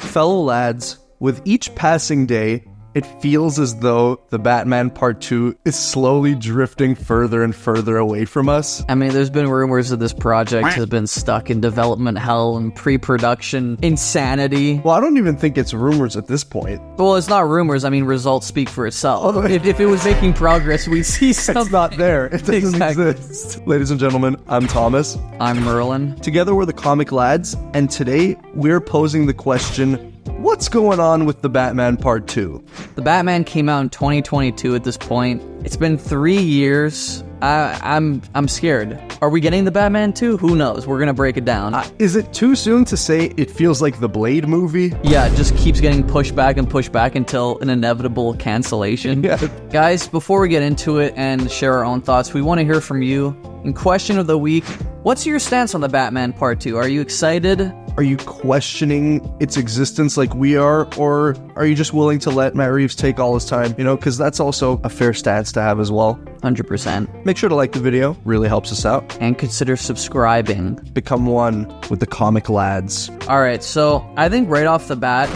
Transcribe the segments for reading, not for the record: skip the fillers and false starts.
Fellow lads, with each passing day, it feels as though the Batman Part 2 is slowly drifting further and further away from us. I mean, there's been rumors that this project has been stuck in development hell and pre-production insanity. Well, I don't even think it's rumors at this point. Well, it's not rumors. I mean, results speak for itself. If it was making progress, we'd see something. It's not there. It doesn't exist. Ladies and gentlemen, I'm Thomas. I'm Merlin. Together we're the Comic Lads, and today we're posing the question, what's going on with the Batman Part 2? The Batman came out in 2022 at this point. It's been 3 years. I'm scared. Are we getting the Batman 2? Who knows? We're gonna break it down. Is it too soon to say it feels like the Blade movie? Yeah, it just keeps getting pushed back until an inevitable cancellation. Yeah. Guys, before we get into it and share our own thoughts, we want to hear from you. In question of the week, what's your stance on the Batman Part 2? Are you excited? Are you questioning its existence like we are, or are you just willing to let Matt Reeves take all his time? You know, because that's also a fair stance to have as well. 100%. Make sure to like the video, really helps us out. And consider subscribing. Become one with the Comic Lads. Alright, so I think right off the bat,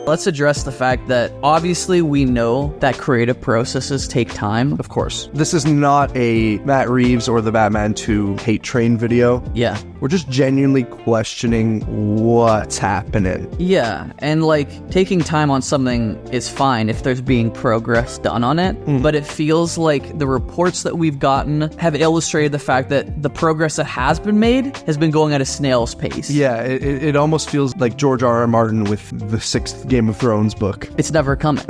let's address the fact that obviously we know that creative processes take time. Of course. This is not a Matt Reeves or the Batman 2 hate train video. Yeah. We're just genuinely questioning what's happening. Yeah, and like taking time on something is fine if there's being progress done on it, but it feels like the reports that we've gotten have illustrated the fact that the progress that has been made has been going at a snail's pace. Yeah, it almost feels like George R.R. Martin with the 6th Game of Thrones book. It's never coming.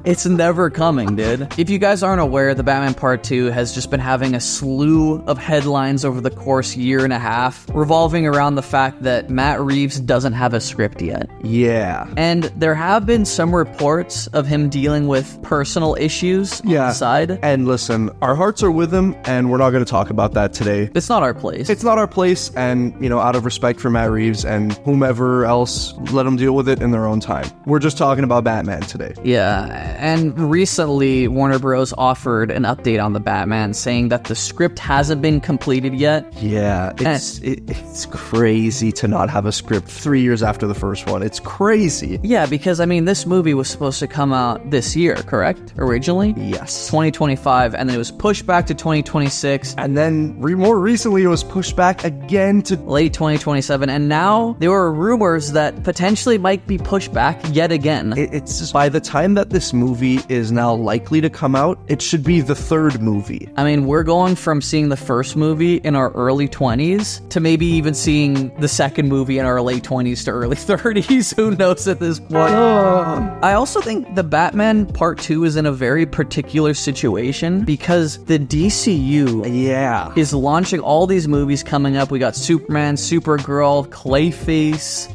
It's never coming, dude. If you guys aren't aware, the Batman Part 2 has just been having a slew of headlines over the course year and a half, revolving around the fact that Matt Reeves doesn't have a script yet. Yeah. And there have been some reports of him dealing with personal issues on the side. And listen, our hearts are with him, and we're not going to talk about that today. It's not our place. It's not our place, and, you know, out of respect for Matt Reeves and whomever else, let them deal with it in their own time. We're just talking about Batman today. Yeah. And recently, Warner Bros. Offered an update on the Batman, saying that the script hasn't been completed yet. Yeah, it's crazy to not have a script 3 years after the first one. It's crazy. Yeah, because, I mean, this movie was supposed to come out this year, correct? Originally? Yes. 2025, and then it was pushed back to 2026. And then more recently, it was pushed back again to late 2027, and now there were rumors that potentially might be pushed back yet again. It's just, by the time that this movie is now likely to come out, it should be the 3rd movie. I mean, we're going from seeing the first movie in our early 20s to maybe even seeing the second movie in our late 20s to early 30s. Who knows at this point? I also think the Batman Part 2 is in a very particular situation because the DCU is launching all these movies coming up. We got Superman, Supergirl, Clayface,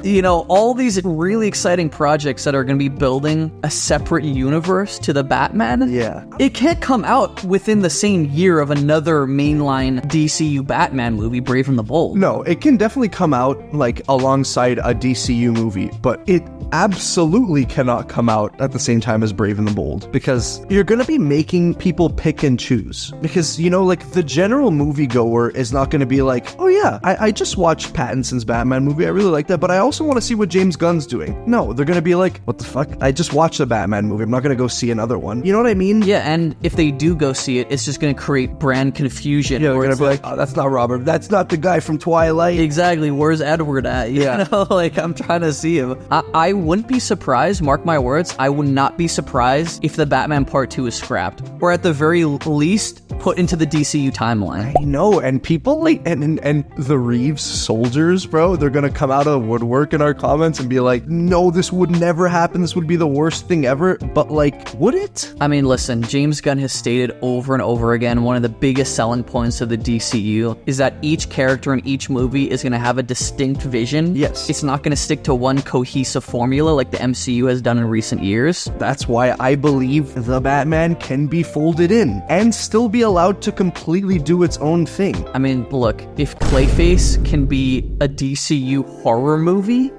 you know, all these really exciting projects that are going to be building a separate universe to the Batman. Yeah. It can't come out within the same year of another mainline DCU Batman movie, Brave and the Bold. No, it can definitely come out like alongside a DCU movie, but it absolutely cannot come out at the same time as Brave and the Bold, because you're gonna be making people pick and choose. Because, you know, like, the general moviegoer is not gonna be like, oh yeah, I just watched Pattinson's Batman movie, I really like that, but I also want to see what James Gunn's doing. No, they're gonna be like, what the fuck? I just watched the Batman movie, I'm not gonna go see another one. You know what I mean? Yeah, and if they do go see it, it's just gonna create brand confusion. Yeah, they're gonna be like, oh, that's not Robert, that's not the guy from Twilight. Exactly, where's Edward at? You know, like, I'm trying to see him. I wouldn't be surprised, mark my words, I would not be surprised if the Batman Part 2 is scrapped, or at the very least, put into the DCU timeline. I know, and people like, and the Reeves soldiers, bro, they're gonna come out of woodwork in our comments and be like, no, this would never happen, this would be the worst thing ever, but like, would it? I mean, listen, James Gunn has stated over and over again, one of the biggest selling points of the DCU is that each character in each movie is gonna have a distinct vision. Yes. It's not gonna stick to one cohesive formula like the MCU has done in recent years. That's why I believe the Batman can be folded in and still be allowed to completely do its own thing. I mean, look, if Clayface can be a DCU horror movie,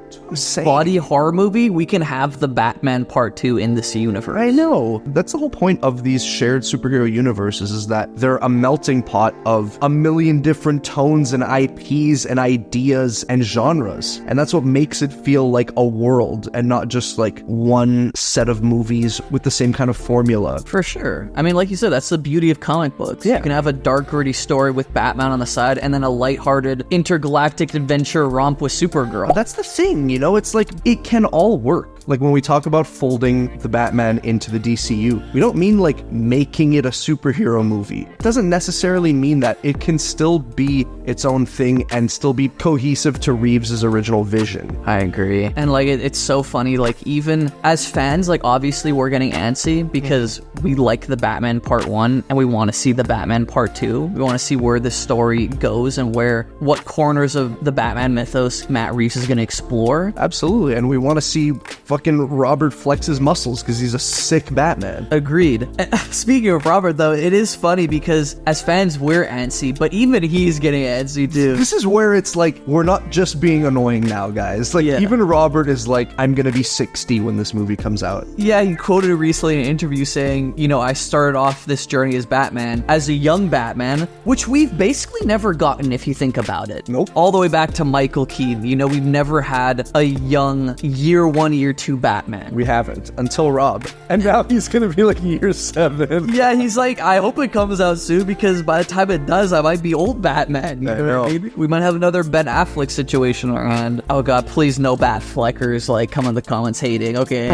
body horror movie, we can have the Batman Part 2 in this universe. I know. That's the whole point of these shared superhero universes, is that they're a melting pot of a million different tones and IPs and ideas and genres. And that's what makes it feel like a world and not just like one set of movies with the same kind of formula. For sure. I mean, like you said, that's the beauty of comic books. Yeah. You can have a dark, gritty story with Batman on the side and then a lighthearted intergalactic adventure romp with Supergirl. That's the thing, you know? It's like, it can all work. Like when we talk about folding the Batman into the DCU, we don't mean like making it a superhero movie. It doesn't necessarily mean that. It can still be its own thing and still be cohesive to Reeves' original vision. I agree. And like, it's so funny, like even as fans, like obviously we're getting antsy because we like the Batman Part 1 and we want to see the Batman Part 2. We want to see where this story goes and what corners of the Batman mythos Matt Reeves is going to explore. Absolutely. And we want to see fucking Robert flex his muscles because he's a sick Batman. Agreed. Speaking of Robert, though, it is funny because as fans, we're antsy, but even he's getting antsy too. This is where it's like, we're not just being annoying now, guys. Like, even Robert is like, I'm gonna be 60 when this movie comes out. Yeah, he quoted recently in an interview saying, you know, I started off this journey as Batman, as a young Batman, which we've basically never gotten if you think about it. Nope. All the way back to Michael Keaton. You know, we've never had a young year 1, year 2 Batman. We haven't, until Rob. And now he's gonna be like year 7. Yeah, he's like, I hope it comes out soon because by the time it does, I might be old Batman. You know what I mean? We might have another Ben Affleck situation around. Oh god, please no Bat Fleckers like come in the comments hating. Okay.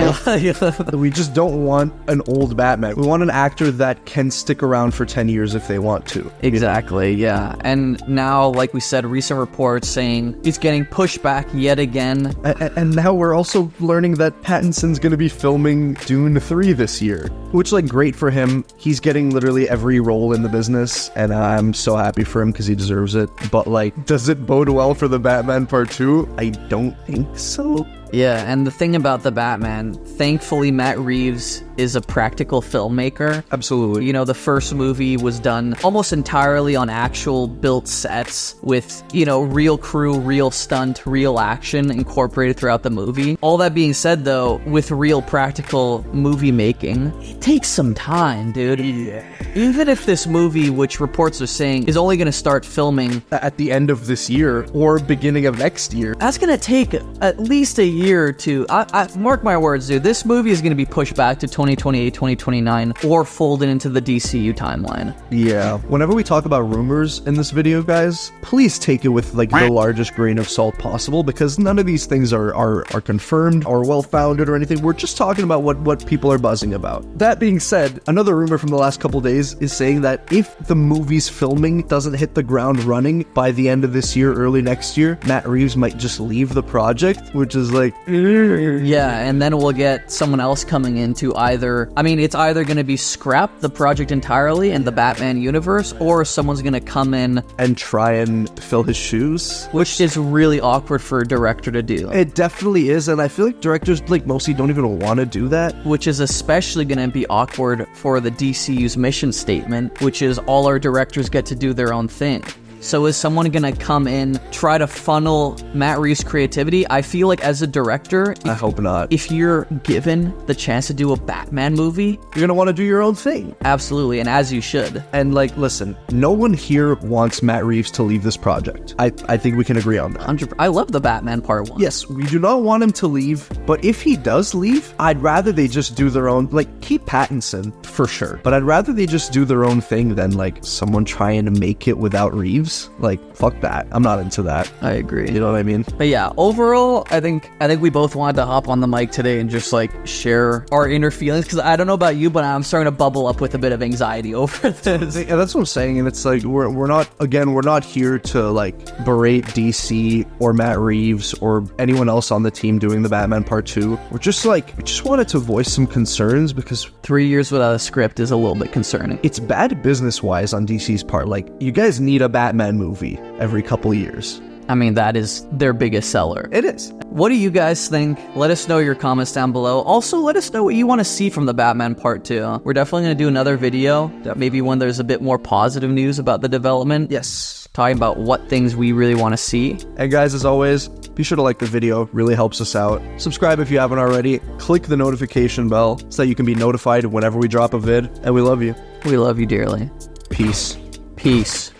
We just don't want an old Batman. We want an actor that can stick around for 10 years if they want to. Exactly, yeah. And now, like we said, recent reports saying he's getting pushed back yet again. And now we're also learning that Pattinson's gonna be filming Dune 3 this year, which, like, great for him. He's getting literally every role in the business, and I'm so happy for him because he deserves it. But, like, does it bode well for the Batman Part 2? I don't think so. Yeah, and the thing about the Batman, thankfully Matt Reeves is a practical filmmaker. Absolutely. You know, the first movie was done almost entirely on actual built sets with, you know, real crew, real stunt, real action incorporated throughout the movie. All that being said, though, with real practical movie making, it takes some time, dude. Yeah. Even if this movie, which reports are saying, is only going to start filming at the end of this year or beginning of next year, that's going to take at least a year or two. I mark my words, dude. This movie is going to be pushed back to 2028, 2029, or folded into the DCU timeline. Yeah. Whenever we talk about rumors in this video, guys, please take it with like the largest grain of salt possible, because none of these things are confirmed or well-founded or anything. We're just talking about what people are buzzing about. That being said, another rumor from the last couple days is saying that if the movie's filming doesn't hit the ground running by the end of this year, early next year, Matt Reeves might just leave the project, which is like, yeah, and then we'll get someone else coming in to it's either going to be scrap the project entirely in the Batman universe, or someone's going to come in and try and fill his shoes, which is really awkward for a director to do. It definitely is, and I feel like directors like mostly don't even want to do that. Which is especially going to be awkward for the DCU's mission statement, which is all our directors get to do their own thing. So is someone going to come in, try to funnel Matt Reeves' creativity? I feel like as a director, I hope not. If you're given the chance to do a Batman movie, you're going to want to do your own thing. Absolutely, and as you should. And like, listen, no one here wants Matt Reeves to leave this project. I think we can agree on that. I love the Batman Part 1. Yes, we do not want him to leave, but if he does leave, I'd rather they just do their own, like, keep Pattinson, for sure. But I'd rather they just do their own thing than, like, someone trying to make it without Reeves. Like, fuck that. I'm not into that. I agree. You know what I mean? But yeah, overall, I think we both wanted to hop on the mic today and just like share our inner feelings, because I don't know about you, but I'm starting to bubble up with a bit of anxiety over this. Yeah, that's what I'm saying. And it's like, we're not here to like berate DC or Matt Reeves or anyone else on the team doing the Batman Part 2. We just wanted to voice some concerns, because 3 years without a script is a little bit concerning. It's bad business-wise on DC's part. Like, you guys need a Batman movie every couple years. I mean, that is their biggest seller. It is. What do you guys think? Let us know your comments down below. Also, let us know what you want to see from the Batman Part 2. We're definitely going to do another video, maybe when there's a bit more positive news about the development. Yes. talking about what things we really want to see. And guys, as always, be sure to like the video, really helps us out. Subscribe if you haven't already. Click the notification bell so that you can be notified whenever we drop a vid. And we love you. We love you dearly. Peace. Peace.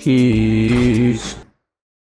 Peace.